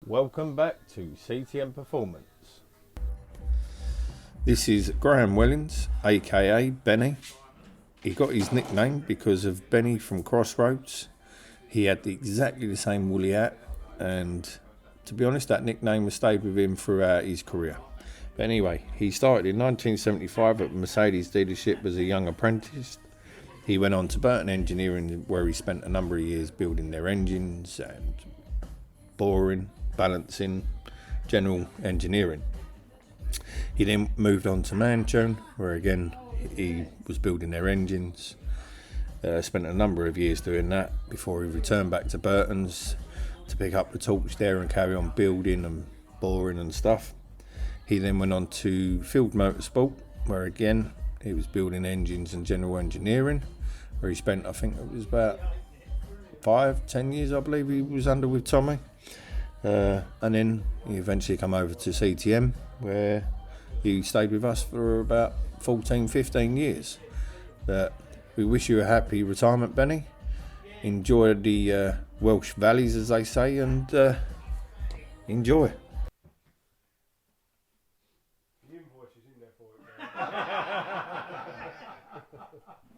Welcome back to CTM Performance. This is Graham Wellings, aka Benny. He got his nickname because of Benny from Crossroads. He had exactly the same woolly hat, and to be honest, that nickname has stayed with him throughout his career. But anyway, he started in 1975 at Mercedes dealership as a young apprentice. He went on to Burton Engineering, where he spent a number of years building their engines and boring, balancing, general engineering. He then moved on to Manchone, where again he was building their engines. Spent a number of years doing that before he returned back to Burton's to pick up the torch there and carry on building and boring and stuff. He then went on to Field Motorsport, where again he was building engines and general engineering, where he spent, I think it was about 5-10 years, I believe he was under with Tommy. And then he eventually come over to CTM, where he stayed with us for about 14-15 years. We wish you a happy retirement, Benny. Enjoy the Welsh valleys, as they say, and enjoy. The invoice is in there for it.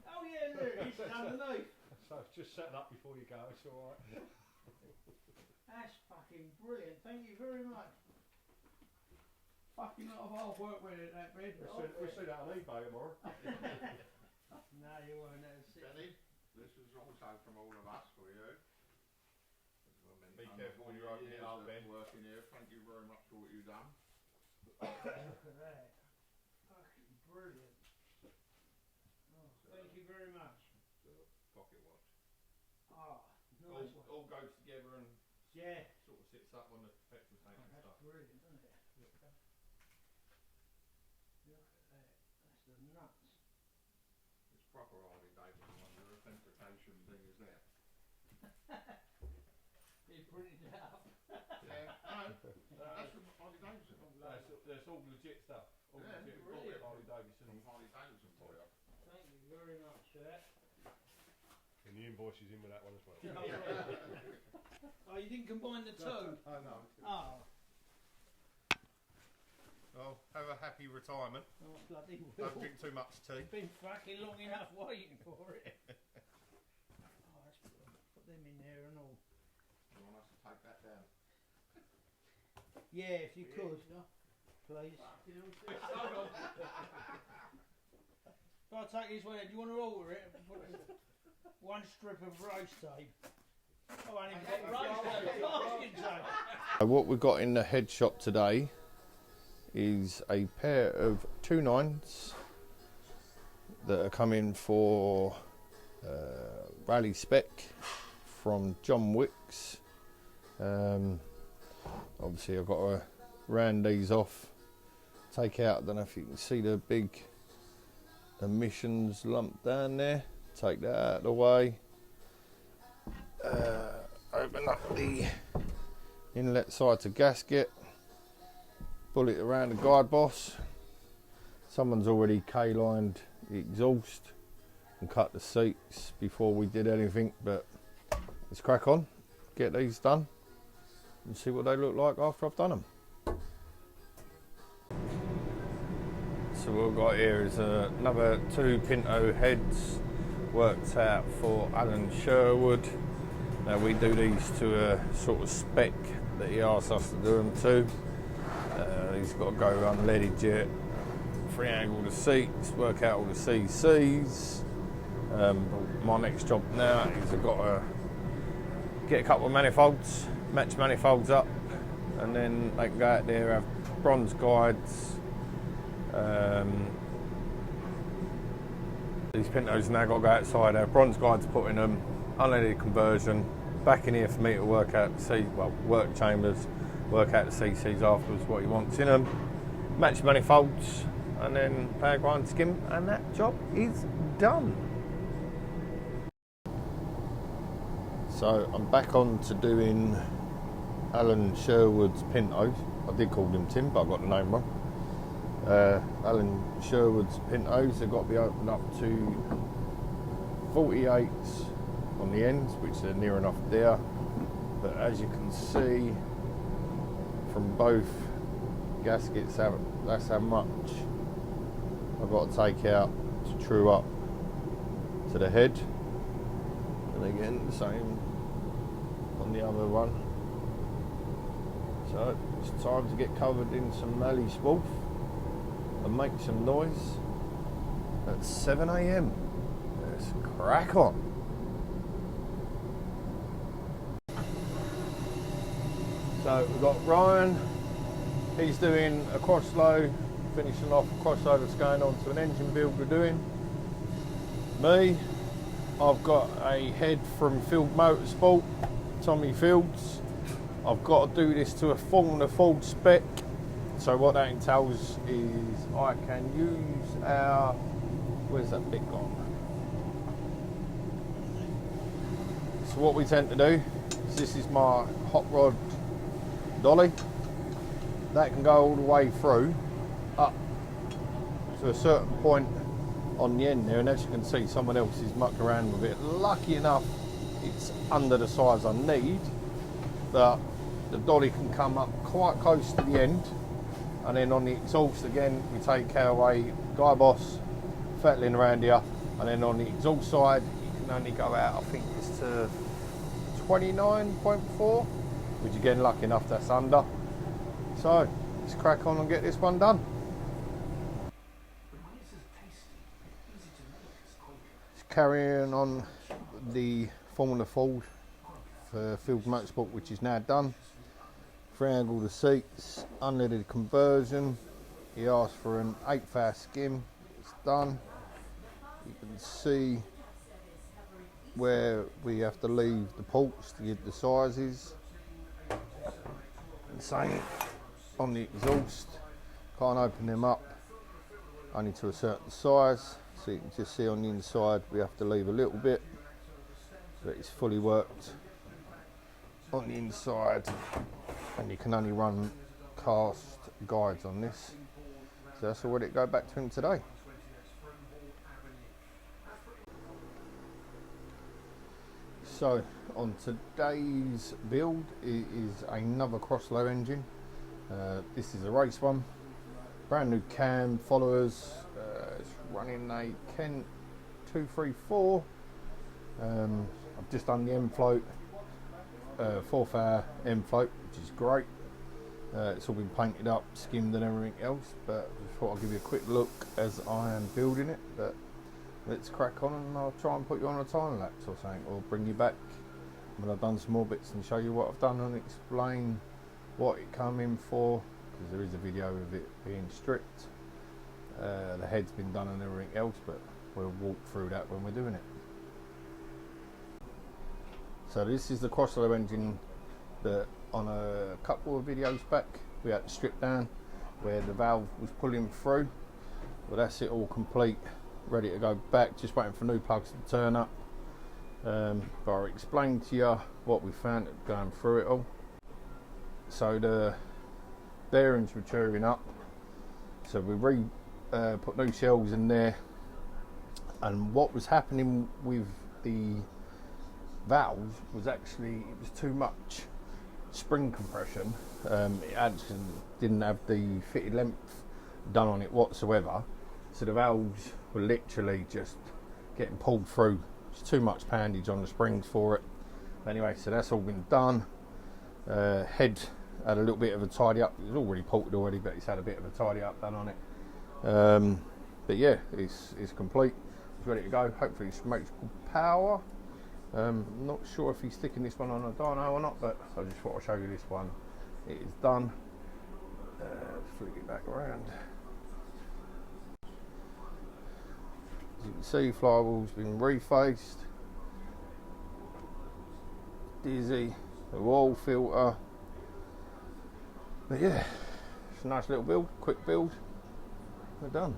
Oh yeah, look, it's underneath. So it's just setting up before you go, it's alright. That's fucking brilliant, thank you very much. Fucking lot of hard work went into that bed. We'll see that on eBay tomorrow. No, you won't, that's it. Benny, this is also from all of us for you. Be careful when you're opening it up, Ben. Working here. Thank you very much for what you've done. Look at that. Fucking brilliant. Oh, thank you very much. Pocket watch. Ah, nice one. All goes together and Yeah. sort of sits up on the petrol tank and That's stuff. brilliant, isn't it? Look at that. That's the nuts. It's proper Harley Davidson one. Your authentication thing is there. He printed it out. Yeah, no, that's from Harley Davidson. That's all legit stuff. All Yeah, legit brilliant. Harley Davidson. From Harley Davidson for you. Thank you very much for that. And the invoice is in with that one as well. Oh, you didn't combine the two? I know. Oh, Well, have a happy retirement. oh bloody Don't will. drink too much tea. Been fucking long enough waiting for it. Oh, that's good. Put them in there and all. You want us to take that down? Yeah, if you could, please. If I take this one, do you want to order it? Put one strip of roast tape. Oh, I ain't even got roast tape. Masking tape. What we've got in the head shop today is a pair of 2.9s that are coming for rally spec from John Wicks. Obviously I've got to round these off, take out, I don't know if you can see the big emissions lump down there, take that out of the way, open up the inlet side to gasket, pull it around the guide boss. Someone's already K-lined the exhaust and cut the seats before we did anything, but let's crack on, get these done and see what they look like after I've done them. So what we've got here is another 2 Pinto heads worked out for Alan Sherwood. Now we do these to a sort of spec that he asked us to do them to. He's got to go unleaded jet, three-angle the seats, work out all the CCs. My next job now is I've got to get a couple of manifolds, match manifolds up, and then they can go out there, have bronze guides. These Pintos now got to go outside, have bronze guides put in them, unleaded conversion, back in here for me to work out the work chambers, work out the CCs afterwards, what he wants in them, match manifolds, and then power grind skim, and that job is done. So I'm back on to doing Alan Sherwood's Pintos. I did call him Tim, but I got the name wrong. Alan Sherwood's Pintos, they've got to be opened up to 48s on the ends, which are near enough there. But as you can see, from both gaskets, that's how much I've got to take out to true up to the head. And again, the same on the other one. So it's time to get covered in some mallee spoof and make some noise at 7 AM. Let's crack on. So we've got Ryan, he's doing a Crossflow, finishing off a crossover that's going on to an engine build we're doing. Me, I've got a head from Field Motorsport, Tommy Fields. I've got to do this to a Formula Ford spec. So what that entails is I can use our, where's that bit gone? So what we tend to do is, this is my hot rod dolly. That can go all the way through up to a certain point on the end there, and as you can see, someone else is mucking around with it. Lucky enough, it's under the size I need, that the dolly can come up quite close to the end, and then on the exhaust again, we take away guy boss fettling around here, and then on the exhaust side, you can only go out, I think it's to 29.4, which again, lucky enough, that's under. So let's crack on and get this one done. Carrying on the Formula Ford for Field Motorsport, which is now done. Triangle the seats, unleaded conversion. He asked for an 8-hour skim. It's done. You can see where we have to leave the ports to get the sizes. And same on the exhaust. Can't open them up only to a certain size. So you can just see on the inside we have to leave a little bit, but it's fully worked on the inside, and you can only run cast guides on this. So that's all ready to go back to him today. So on today's build is another Crossflow engine. This is a race one, brand new cam followers. It's running a Kent 234. I've just done the M float, 4-hour M float, which is great. It's all been painted up, skimmed and everything else, but I just thought I'd give you a quick look as I am building it. But let's crack on, and I'll try and put you on a time lapse or something, or bring you back when I've done some more bits and show you what I've done and explain what it come in for, because there is a video of it being stripped. The head's been done and everything else, but we'll walk through that when we're doing it. So this is the Crossflow engine that on a couple of videos back we had to strip down, where the valve was pulling through. Well, that's it all complete, ready to go back, just waiting for new plugs to turn up. But I'll explain to you what we found going through it all. So the bearings were churning up, so we put new shells in there, and what was happening with the valves was actually it was too much spring compression. It actually didn't have the fitted length done on it whatsoever, so the valves were literally just getting pulled through. It's too much poundage on the springs for it. Anyway, so that's all been done. Head had a little bit of a tidy up. It was already ported already, but it's had a bit of a tidy up done on it. But yeah, it's complete. It's ready to go. Hopefully it makes good power. Not sure if he's sticking this one on a dyno or not, but I just thought I'd show you this one. It is done. Let's flick it back around. As you can see, flywheel's been refaced. Dizzy, the wall filter. But yeah, it's a nice little build, quick build. We're done.